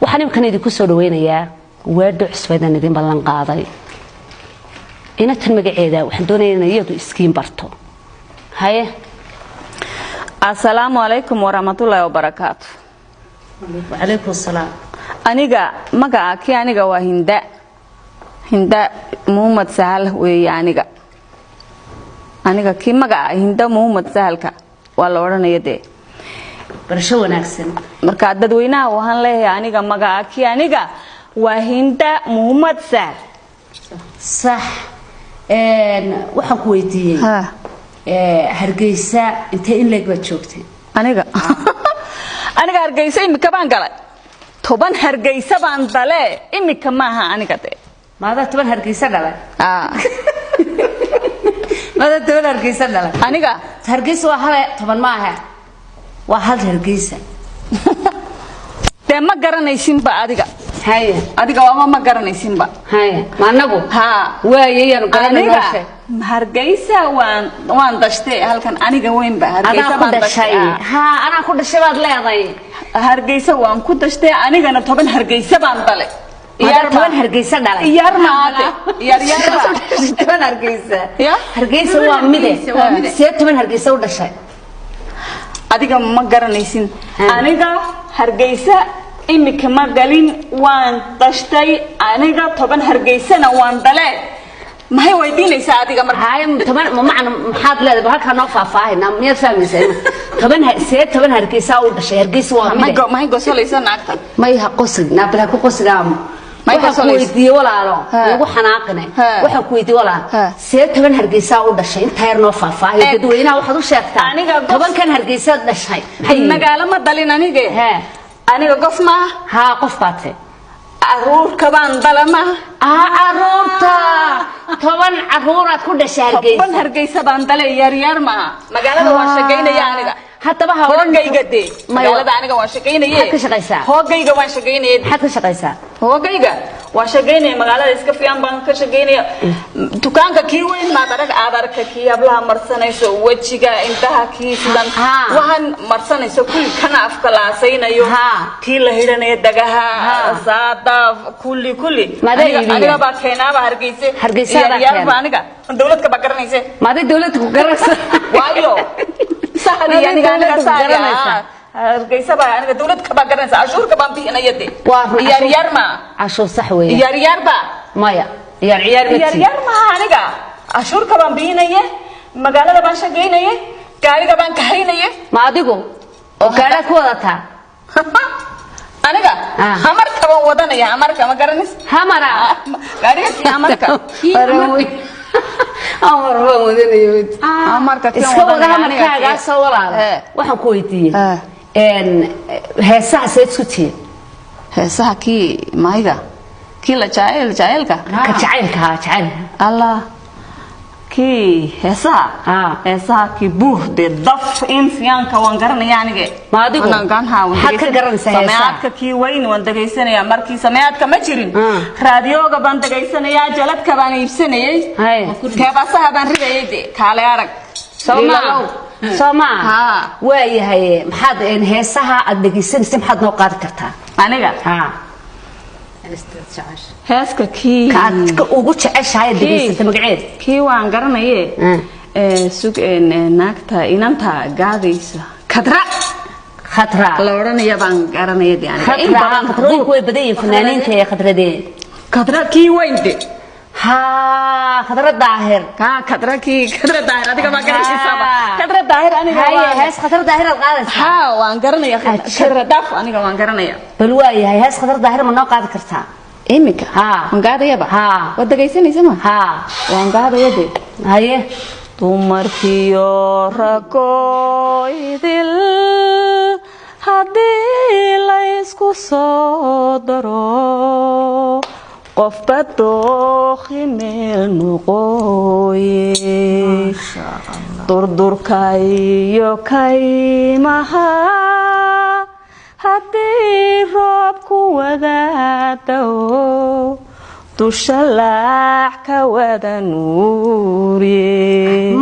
waxaan imkan idinku soo dhaweynayaa weedho cusbaydan idin ballan qaaday ina tan magaceeda waxaan doonayaa in iyadu iskiin barto haye assalaamu alaykum warahmatullaahi wabarakaatu wa alaykum salaam aniga magaca kii aniga waa hinda Muhammad Sahal weeye aniga kii magaca hinda Muhammad Sahalka waa la oranayaa barasho wanaagsan marka dadweynaha waxaan leeyahay aniga magaca kii aniga waa hinda Muhammad Sahal صح waxaan ku weydiiyay Hargeysa intee in leeg baad joogtay aniga Hargeysa imika baan galay 10 Hargeysa baan dalay imika maaha aniga maada 10 Hargeysa dalay maada 10 Hargeysa dalay aniga Hargeysa waa hal 10 maaha waa hal Hargeysa ma garanaysin ba adiga haye adiga waa ma garanaysin ba haye maanagu waayeen garanaysa Hargeysa waan dashtay halkan aniga weyn ba Hargeysa baan dashay ana ku dashay baad leedahay Hargeysa waan ku dashtay anigana 10 Hargeysa baan dalay yar 10 Hargeysa dalay yar maate yar 10 Hargeysa Hargeysa waa mide 10 Hargeysa u dashay adiga ma garanaysin aniga Hargeysa imika ma galin waan dashtay aniga 10 Hargeysana waan dalay ما هي ويدينيسا adiga marka هاي طبعا ما معنى maxaad leedahay halka noo faahfaahinaa miyaad fahmaysaa toban Hargeysa u dhashay Hargeysa waa mid ma hay gosolaysa naagta ma yaha qosid naabla ku qosidaam ma yaha weydiyo walaalo ugu xanaaqnay waxa ku weydiyo walaal 10 Hargeysa u dhashay inta yar noo faahfaahin dadweynaha waxaad u sheegtaa 10 kan Hargeysa dhashay magaalo ma dalin aniga qof ma qof baatay aruur kabaan dalama aruurta 10 aruuraad ku dhashay Hargeysa 10 Hargeysa baan dalay yar ma magaalada waan shaqeynaya aniga haddaba hoogayga magaalada aniga waan shaqeynayay ka shaqeysaa hoogayga waan shaqeynayay maxaad ka shaqeysaa hoogayga waan shaqeynayay magaalada iska fiican baan ka shaqeynaya dukaanka kii weyn ma adarka kii hablaha marsanayso wajiga intaha kii sidan waxaan marsanayso kulli kana afka laasaynayo kii la hidhanayo dagaha saada kulli aniga baa keenaba Hargeysa yar aniga dawladka ba garanaysa maada dawladku ku garanaysa waayo saxdi aniga saxdi Hargeysa baa aniga dawladka ba garanaysa ashuurka baan bixinayade yar ma ashuur sax weeye yar ba maya yar ma aniga ashuurka baan bixinayay magaalada baan shaqeynayay gaariga baan ka haynayay ma adigu oo gaariga ku wadataa aniga hamarka baan wadanaya hamarka ma garanaysa hamara gaariga hamarka amar baan wadanayo hamarka iska wada hamarkaaga soo walaal waxaan ku weydiiyay heesaha seedsutiin heesaha kii mayga kii la jacaylka ka jacaylka Allah kii heesaha kii buuxde daf insiyaanka waan garanaya aniga ma adigu waxaad ka garanaysaa sameeyadka kii weyn waan dhageysanaya markii sameeyadka ma jirin raadiyoga baan dhageysanaya jaladka baan iibsanayay keebasaha baan ridayay kaale arag Soma waayahay maxaad heesaha aad dhageysanaysaa maxaad noo qaadi kartaa aniga heeska kii ka ugu jeceshahay dhageysata magaceed kii waan garanayay sug naagta inanta gaadaysa khadra la oranaya baan garanayay aniga khadra way badayeen fanaaniinta ee khadra kii weynde khadra daahir khadra daahir adiga ma garanaysaa khadra daahir aniga hees khadra daahir qaadaysa waan garanaya khadra daaf aniga waan garanaya bal waayahay hees khadra daahir ma noo qaadi kartaa imika waan gaadayaba wad dhageysanaysaa ma waan gaadayade haye dumarkiyo ragoydil haddii la isku soo daro qof badooqi meel noqoye durdurka iyo kaymaha haddii roobku wadaadawo dusha laac ka wada nuuriye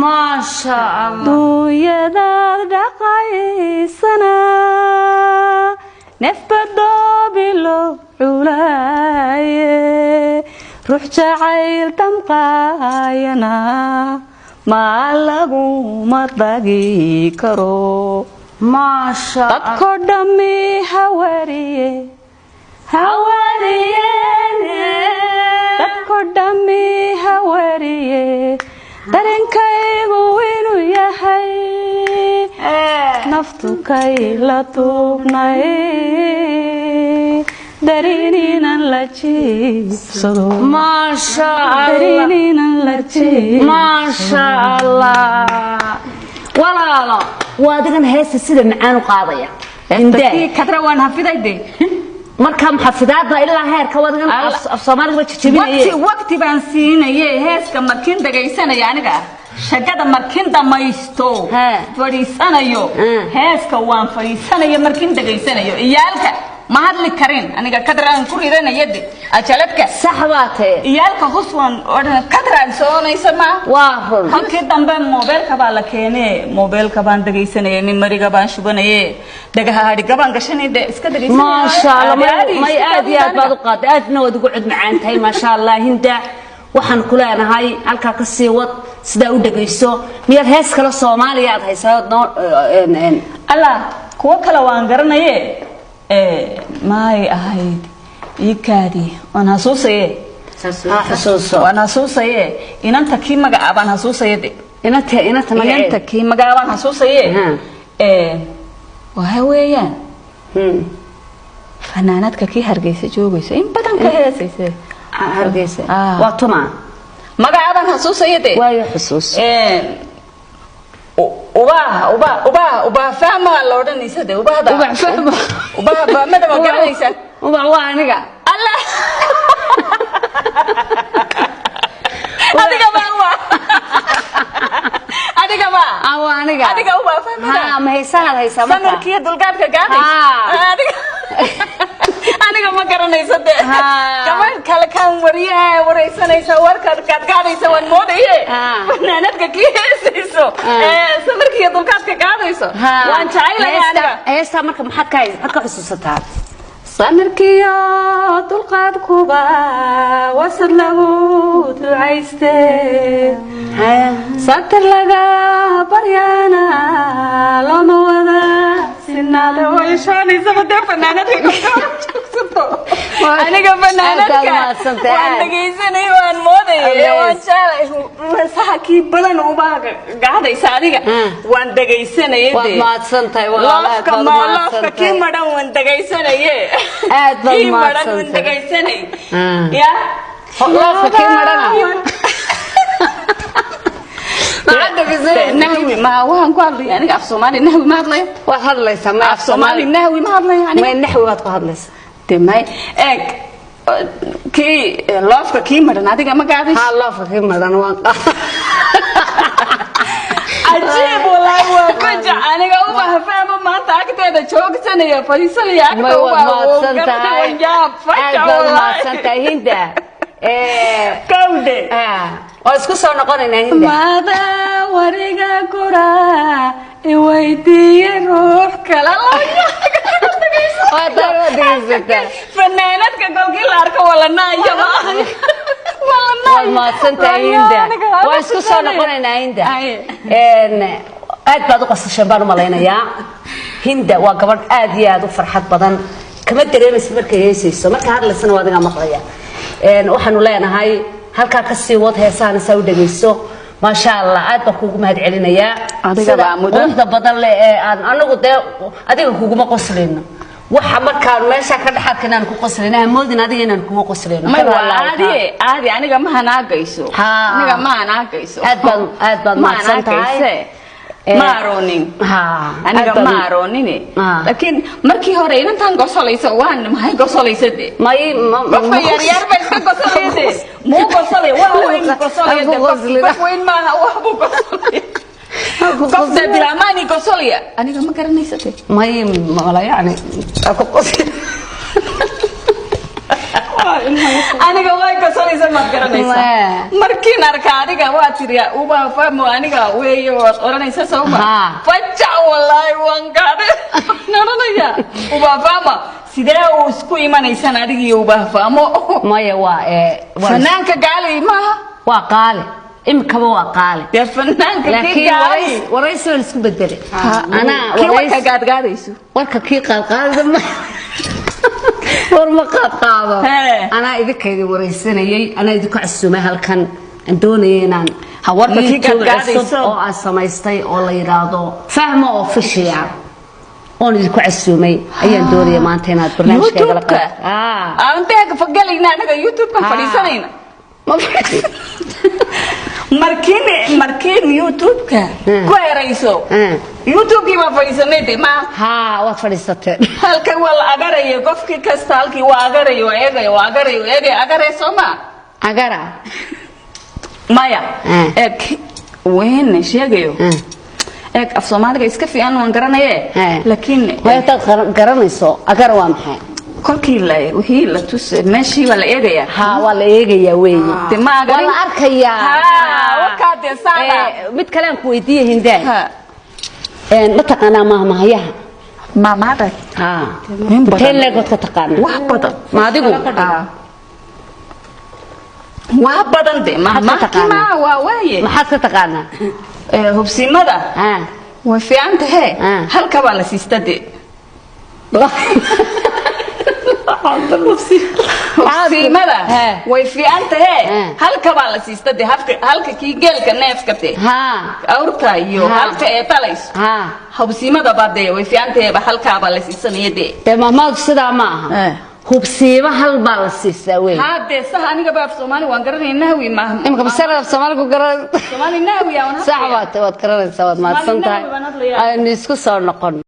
maasha Allah duuyadaad dhaqaysana nefbadobilo culaye ruux jacayl damqaayana ma lagu madagi karo maasha dadko dhami hawariye dadko dhami hawariye dareenkaygu inuu yahay naftu kay la tuubnay dareeninaan la jiibsado maasha dareeninaan la jiibsado maasha Allah walaalo waadigan heesta sida macaan u qaadaya intii kadra waan hafidayde marka xafidaadda ilaa heerka wadigan af Soomaaliga jajabinayay waqti baan siinayay heeska markin dagaysanaya aniga shaqada markin dhamaysto fariisanayo heeska waan fariisanayo markin dagaysanayo iyaalka ma hadli karin aniga kadraan ku ridanayade ajaladka saxbaate iyaalka huswan oran kadraan soonaysa ma waa run halkii dambe mobilka baa la keenay mobilka baan dagaysanayay nimariga baan shubanayay dagaha hadhiga baan gashanayay iska dagaysanayay ma sha Allah may aad iyo aad baad u qaad aadna wad ugu cid macaan tahay ma sha Allah hinda waxaan ku leenahay halka ka sii wad sida u dagayso miyad hees kale Soomaaliya aad haysaa Allah kuwa kale waan garanayay maay ahayd ikaadi wana xasuusaye wana xasuusaye inanta kii magacaaban xasuusayade inanta kii magacaaban xasuusaye waxa weeyaan fanaanadka kii Hargeysa joogaysa in badan ka heesaysa Hargeysa waa tuma magacaaban xasuusayade waayo xasuus uba fahma la oranaysa de uba fahma uba madama garanaysa uba waa aniga Allah adiga uba fahma ma haysa samarkii dulgaadka gaadaysa aniga ma garanaysa de gabar kale kan wareysanaysa warka gaadaysa waan moodaye fanaanadka kii heesayso samarkii dulgaadka gaadayso waan jecelahay aniga heesta marka maxaad ka xusuusataa samarkii dulgaadkuba wasad lagu ducayste satar laga baryana lama wada sinada way shaanaysa bada fanaanadka aniga fanaanadka waan dhagaysanay waan moodayay waan jecelahay saxakii badan uba gaadaysa adiga waan dhagaysanayay waad maadsantahay walaalka kii madan waan dhagaysanayay aad baad maadsantahay ya loofka kii madan nahwi ma waan ku hadlay aniga af Soomaali nahwi ma hadlay waad hadlaysaa ma af Soomaali nahwi ma hadlay aniga ma nahwi waad ku hadlaysaa demay eeg kii loofka kii madan adiga ma gaadhay loofka kii madan waan عجيب والله وكجع أنا قوم أفهم ما تأكد شوكسنا يا فيصل يا ما وجاب فجأة والله سنتا هندا كودة واسكو سونا قرنا هندا ماذا وريقا كرا يويدي روح كلا فنانتك قول كي لارك ولا نايا ما سنتا هندا واسكو سونا قرنا هندا aad baad u qasashay baan u maleynayaa hinda waa gabadh aad iyo aad u farxad badan kama dareemaysid markay heesayso marka hadlaysana waa adiga maqlaya waxaanu leenahay halka ka sii wad heesaana saa u dhageyso ma sha Allah aad baan kugu mahad celinayaa adiga baa muddo badan le anagu de adiga kugu ma qosleyno waxa markaan meesha ka dhaxalkanaan ku qosleyna moodin adiga inaan kugu qosleyno ma aadi aniga ma hanaagayso aniga ma hanaagayso aad baad ma santahay maaronin aniga maaronine laakiin markii hore intaan gosolayso waan maxay gosolaysadde may qofka yar bay iska gosolayde muu gosolay waa weyn gosolayde qof weyn ma wax buu gosolay qofda bilaamani gosolaya aniga ma garanaysate may mala yani aku qosli aniga way gosolay hadlaysa ma garanaysaa markiin arka adiga waa tiriya uba fahmo aniga weeyo oranaysa sawma faja wallahi wankade noranaya uba fahmo sidee uu isku imanaysan adiga uba fahmo maya waa fanaanka gaali ma waa qaali imkaba waa qaali dee fanaanka gaali waraysi wal isku bedel ana waraysi gaadgaadayso warka kii qalqaalada ma qaado ana idinkeedii waraysanayay ana idinku casuumay halkan doonayay inaan warka kii gaadgaadayso oo aan samaystay oo la yiraahdo fahmo official oo idinku casuumay ayaan doonayay maanta inaad barnaamijkeeda la qaado aan beeg fagalina anaga youtube kan fadhiisanayna markiin youtube ka ku erayso youtube ki ma fadhiisanay ma waad fadhiisatay halka wal agarayo qofkii kasta halkii waa agarayo agarayso ma agara maya ek ween sheegayo ek af Soomaaliga iska fiican waan garanaye laakiin way taad garanayso agara waa maxay kolkii wixii la tusay meeshii wala eegaya waa la eegaya weeye wala arkaya wakaade saada mid kale aan ku weydiiyay hindaan ma taqaana mahmahayaha maamada tele god ka taqaana wax badan ma adigu wax badan de mahmaha waa waaye maxaad ka taqaana hubsimada way fiican tahay halka baa la siistade hubsimada way fiican tahay halka baa la siistade halka kii geelka neefka te awrta iyo halka ee talays hubsimada baade way fiican tahay halka baa la siisanaya de mahmaad sida ma aha hubsiima hal baa la siisaa weey haade sax aniga baa Soomaali waan garanaynaa nahwi ma imka basara Soomaaligu garan Soomaali nahwi aan sax waad garanaysaa waad maadsantahay aan isku soo noqon